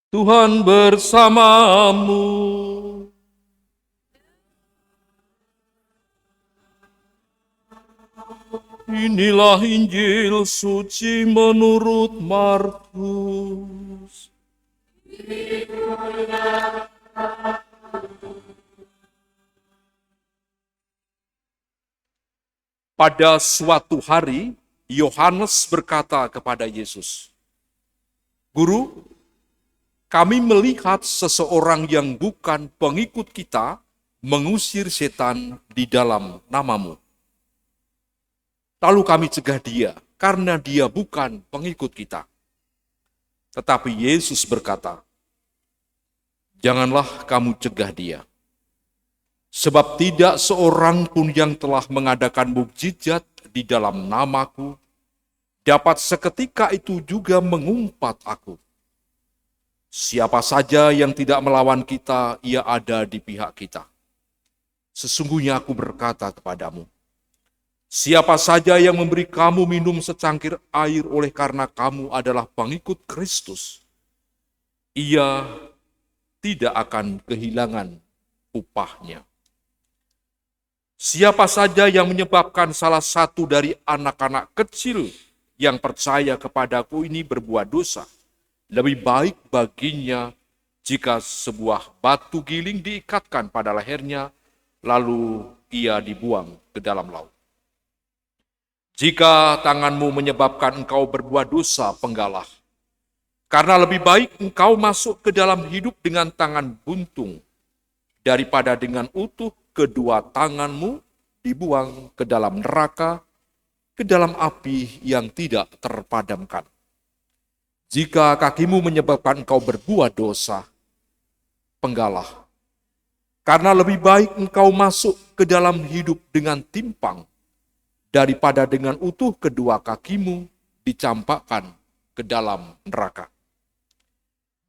Tuhan bersamamu. Inilah Injil suci menurut Markus. Pada suatu hari, Yohanes berkata kepada Yesus, "Guru, kami melihat seseorang yang bukan pengikut kita mengusir setan di dalam namamu. Lalu kami cegah dia karena dia bukan pengikut kita." Tetapi Yesus berkata, "Janganlah kamu cegah dia. Sebab tidak seorang pun yang telah mengadakan mukjizat di dalam namaku dapat seketika itu juga mengumpat aku. Siapa saja yang tidak melawan kita, ia ada di pihak kita. Sesungguhnya aku berkata kepadamu, siapa saja yang memberi kamu minum secangkir air oleh karena kamu adalah pengikut Kristus, ia tidak akan kehilangan upahnya. Siapa saja yang menyebabkan salah satu dari anak-anak kecil yang percaya kepadaku ini berbuat dosa, lebih baik baginya jika sebuah batu giling diikatkan pada lehernya, lalu ia dibuang ke dalam laut. Jika tanganmu menyebabkan engkau berbuat dosa, penggalah. Karena lebih baik engkau masuk ke dalam hidup dengan tangan buntung, daripada dengan utuh kedua tanganmu dibuang ke dalam neraka, ke dalam api yang tidak terpadamkan. Jika kakimu menyebabkan engkau berbuat dosa, penggalah. Karena lebih baik engkau masuk ke dalam hidup dengan timpang, daripada dengan utuh kedua kakimu dicampakkan ke dalam neraka.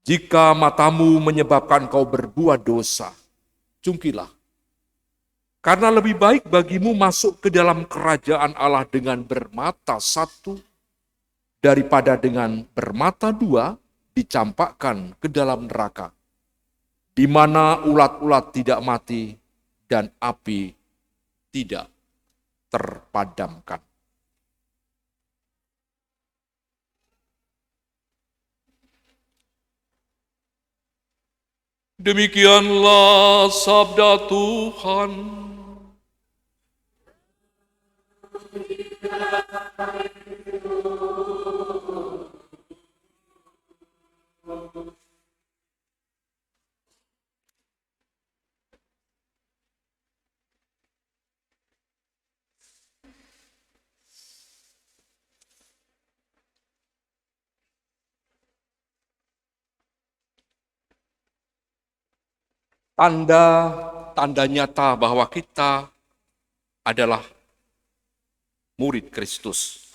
Jika matamu menyebabkan engkau berbuat dosa, cungkilah. Karena lebih baik bagimu masuk ke dalam kerajaan Allah dengan bermata satu, daripada dengan bermata dua dicampakkan ke dalam neraka, di mana ulat-ulat tidak mati dan api tidak terpadamkan. Demikianlah sabda Tuhan. Tanda nyata bahwa kita adalah murid Kristus.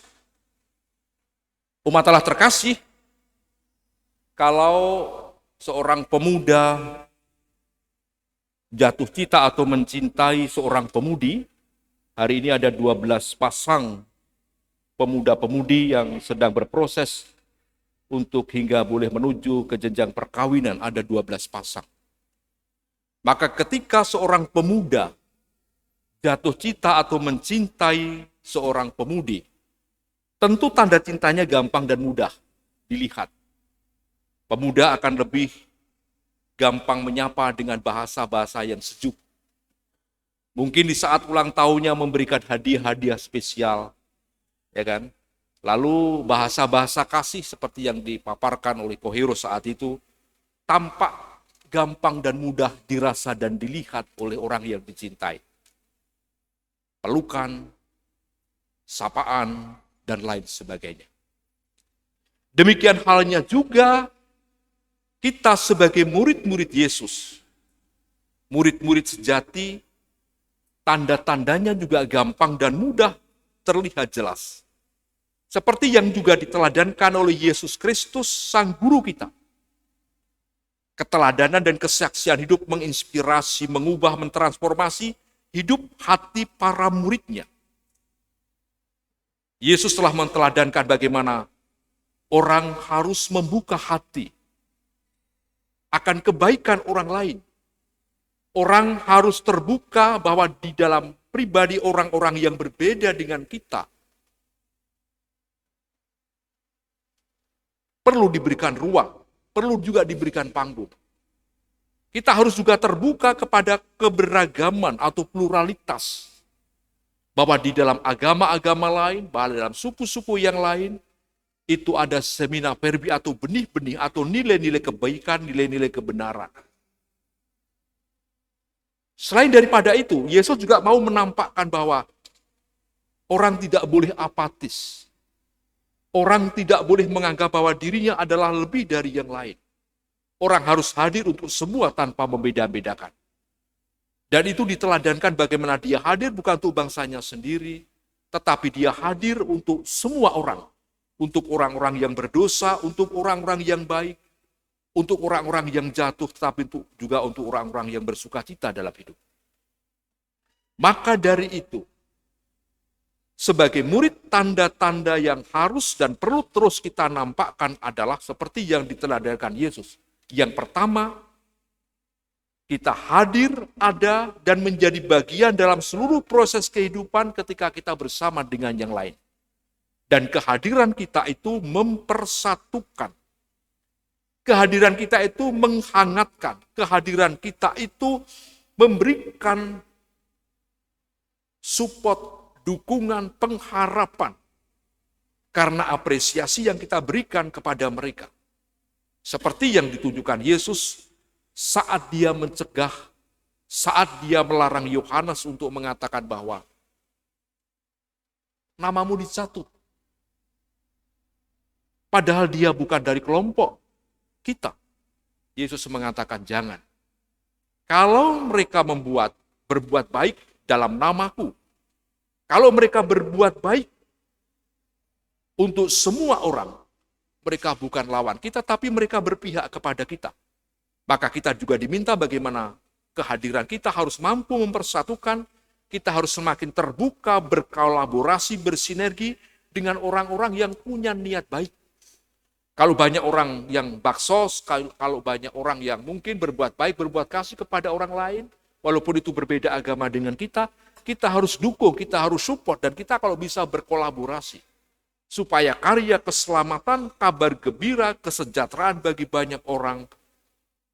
Umat Allah terkasih, kalau seorang pemuda jatuh cinta atau mencintai seorang pemudi, hari ini ada 12 pasang pemuda-pemudi yang sedang berproses untuk hingga boleh menuju ke jenjang perkawinan, ada 12 pasang. Maka ketika seorang pemuda jatuh cinta atau mencintai seorang pemudi, tentu tanda cintanya gampang dan mudah dilihat. Pemuda akan lebih gampang menyapa dengan bahasa-bahasa yang sejuk. Mungkin di saat ulang tahunnya memberikan hadiah-hadiah spesial, ya kan? Lalu bahasa-bahasa kasih seperti yang dipaparkan oleh Kohiro saat itu tampak gampang dan mudah dirasa dan dilihat oleh orang yang dicintai. Pelukan, sapaan, dan lain sebagainya. Demikian halnya juga kita sebagai murid-murid Yesus, murid-murid sejati, tanda-tandanya juga gampang dan mudah terlihat jelas. Seperti yang juga diteladankan oleh Yesus Kristus, Sang Guru kita. Keteladanan dan kesaksian hidup menginspirasi, mengubah, mentransformasi hidup hati para muridnya. Yesus telah menteladankan bagaimana orang harus membuka hati akan kebaikan orang lain. Orang harus terbuka bahwa di dalam pribadi orang-orang yang berbeda dengan kita perlu diberikan ruang, perlu juga diberikan panggung. Kita harus juga terbuka kepada keberagaman atau pluralitas. Bahwa di dalam agama-agama lain, bahwa dalam suku-suku yang lain, itu ada semina perbi atau benih-benih atau nilai-nilai kebaikan, nilai-nilai kebenaran. Selain daripada itu, Yesus juga mau menampakkan bahwa orang tidak boleh apatis. Orang tidak boleh menganggap bahwa dirinya adalah lebih dari yang lain. Orang harus hadir untuk semua tanpa membeda-bedakan. Dan itu diteladankan bagaimana dia hadir bukan untuk bangsanya sendiri, tetapi dia hadir untuk semua orang. Untuk orang-orang yang berdosa, untuk orang-orang yang baik, untuk orang-orang yang jatuh, tetapi juga untuk orang-orang yang bersuka cita dalam hidup. Maka dari itu, sebagai murid, tanda-tanda yang harus dan perlu terus kita nampakkan adalah seperti yang diteladankan Yesus. Yang pertama, kita hadir, ada, dan menjadi bagian dalam seluruh proses kehidupan ketika kita bersama dengan yang lain. Dan kehadiran kita itu mempersatukan. Kehadiran kita itu menghangatkan. Kehadiran kita itu memberikan support, dukungan, pengharapan. Karena apresiasi yang kita berikan kepada mereka. Seperti yang ditunjukkan Yesus saat dia mencegah, saat dia melarang Yohanes untuk mengatakan bahwa namamu dicatut. Padahal dia bukan dari kelompok kita. Yesus mengatakan jangan. Kalau mereka berbuat baik dalam namaku, kalau mereka berbuat baik untuk semua orang, mereka bukan lawan kita, tapi mereka berpihak kepada kita. Maka kita juga diminta bagaimana kehadiran kita harus mampu mempersatukan, kita harus semakin terbuka, berkolaborasi, bersinergi dengan orang-orang yang punya niat baik. Kalau banyak orang yang baksos, kalau banyak orang yang mungkin berbuat baik, berbuat kasih kepada orang lain, walaupun itu berbeda agama dengan kita harus dukung, kita harus support, dan kita kalau bisa berkolaborasi. Supaya karya keselamatan, kabar gembira, kesejahteraan bagi banyak orang,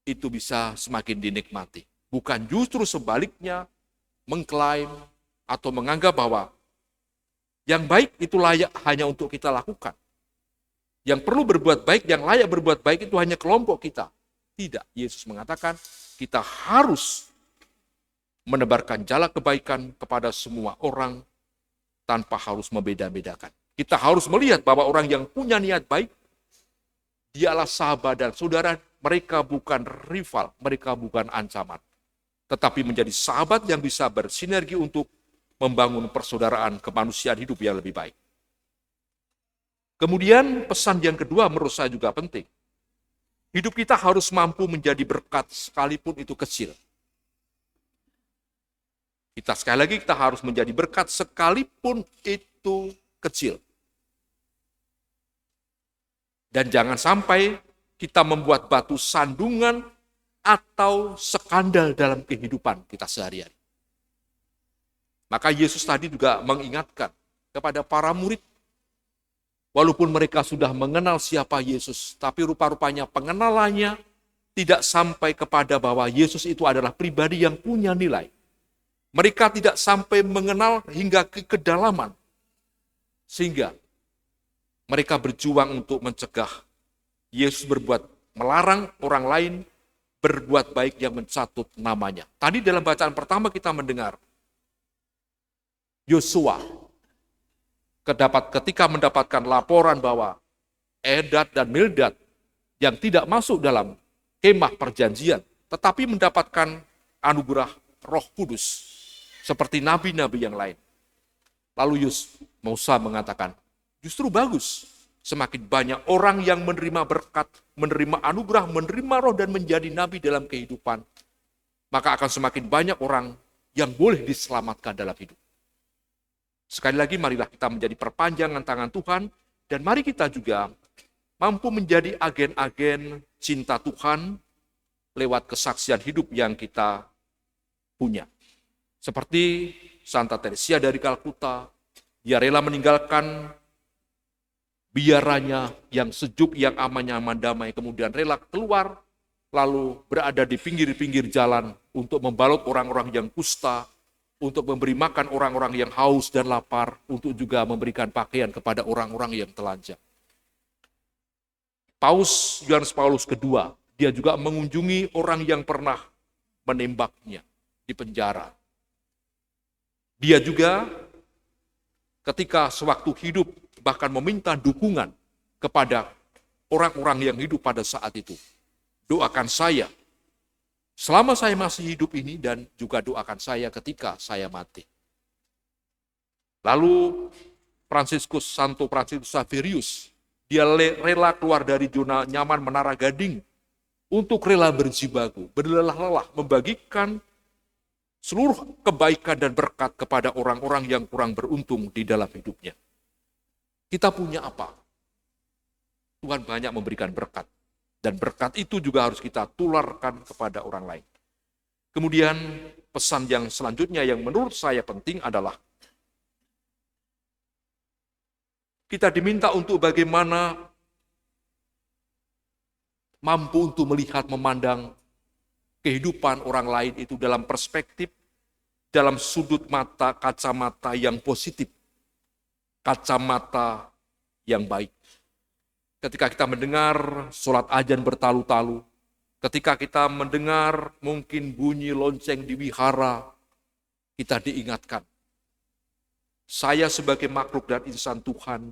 itu bisa semakin dinikmati. Bukan justru sebaliknya, mengklaim atau menganggap bahwa yang baik itu layak hanya untuk kita lakukan. Yang perlu berbuat baik, yang layak berbuat baik itu hanya kelompok kita. Tidak, Yesus mengatakan kita harus menebarkan jala kebaikan kepada semua orang tanpa harus membeda-bedakan. Kita harus melihat bahwa orang yang punya niat baik, dialah sahabat dan saudara, mereka bukan rival, mereka bukan ancaman. Tetapi menjadi sahabat yang bisa bersinergi untuk membangun persaudaraan kemanusiaan hidup yang lebih baik. Kemudian pesan yang kedua menurut saya juga penting. Hidup kita harus mampu menjadi berkat sekalipun itu kecil. Sekali lagi kita harus menjadi berkat sekalipun itu kecil. Dan jangan sampai kita membuat batu sandungan atau skandal dalam kehidupan kita sehari-hari. Maka Yesus tadi juga mengingatkan kepada para murid, walaupun mereka sudah mengenal siapa Yesus, tapi rupa-rupanya pengenalannya tidak sampai kepada bahwa Yesus itu adalah pribadi yang punya nilai. Mereka tidak sampai mengenal hingga ke kedalaman. Sehingga mereka berjuang untuk mencegah Yesus melarang orang lain berbuat baik yang mencatut namanya. Tadi dalam bacaan pertama kita mendengar Yosua ketika mendapatkan laporan bahwa Eldad dan Mildad yang tidak masuk dalam kemah perjanjian, tetapi mendapatkan anugerah Roh Kudus seperti nabi-nabi yang lain. Lalu Musa mengatakan, justru bagus, semakin banyak orang yang menerima berkat, menerima anugerah, menerima roh dan menjadi nabi dalam kehidupan, maka akan semakin banyak orang yang boleh diselamatkan dalam hidup. Sekali lagi, marilah kita menjadi perpanjangan tangan Tuhan, dan mari kita juga mampu menjadi agen-agen cinta Tuhan lewat kesaksian hidup yang kita punya. Seperti Santa Teresia dari Kalkuta, dia rela meninggalkan biaranya yang sejuk, yang aman, nyaman, damai, kemudian rela keluar, lalu berada di pinggir-pinggir jalan untuk membalut orang-orang yang kusta, untuk memberi makan orang-orang yang haus dan lapar, untuk juga memberikan pakaian kepada orang-orang yang telanjang. Paus Yohanes Paulus II, dia juga mengunjungi orang yang pernah menembaknya di penjara. Dia juga ketika sewaktu hidup bahkan meminta dukungan kepada orang-orang yang hidup pada saat itu. Doakan saya selama saya masih hidup ini dan juga doakan saya ketika saya mati. Lalu Santo Fransiskus Xaverius, dia rela keluar dari zona nyaman Menara Gading untuk rela berjibaku, berlelah-lelah membagikan seluruh kebaikan dan berkat kepada orang-orang yang kurang beruntung di dalam hidupnya. Kita punya apa? Tuhan banyak memberikan berkat. Dan berkat itu juga harus kita tularkan kepada orang lain. Kemudian pesan yang selanjutnya yang menurut saya penting adalah kita diminta untuk bagaimana mampu untuk melihat, memandang kehidupan orang lain itu dalam perspektif, dalam sudut mata, kacamata yang positif, kacamata yang baik. Ketika kita mendengar sholat azan bertalu-talu, ketika kita mendengar mungkin bunyi lonceng di wihara, kita diingatkan, saya sebagai makhluk dan insan Tuhan,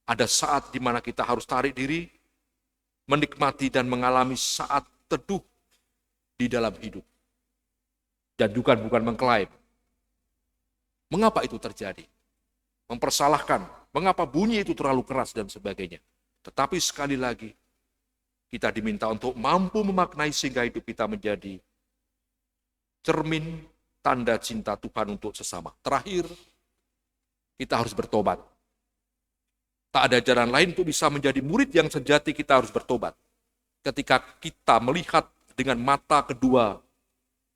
ada saat di mana kita harus tarik diri, menikmati dan mengalami saat teduh di dalam hidup. Dan juga bukan mengklaim. Mengapa itu terjadi? Mempersalahkan, mengapa bunyi itu terlalu keras dan sebagainya. Tetapi sekali lagi, kita diminta untuk mampu memaknai sehingga hidup kita menjadi cermin tanda cinta Tuhan untuk sesama. Terakhir, kita harus bertobat. Tak ada jalan lain untuk bisa menjadi murid yang sejati, kita harus bertobat. Ketika kita melihat dengan mata kedua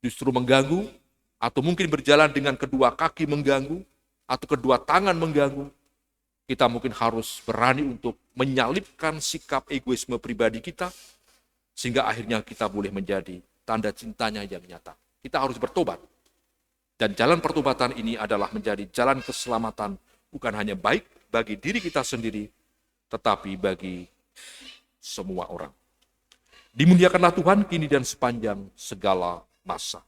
justru mengganggu, atau mungkin berjalan dengan kedua kaki mengganggu, atau kedua tangan mengganggu, kita mungkin harus berani untuk menyalipkan sikap egoisme pribadi kita, sehingga akhirnya kita boleh menjadi tanda cintanya yang nyata. Kita harus bertobat. Dan jalan pertobatan ini adalah menjadi jalan keselamatan, bukan hanya baik bagi diri kita sendiri, tetapi bagi semua orang. Dimuliakanlah Tuhan kini dan sepanjang segala masa.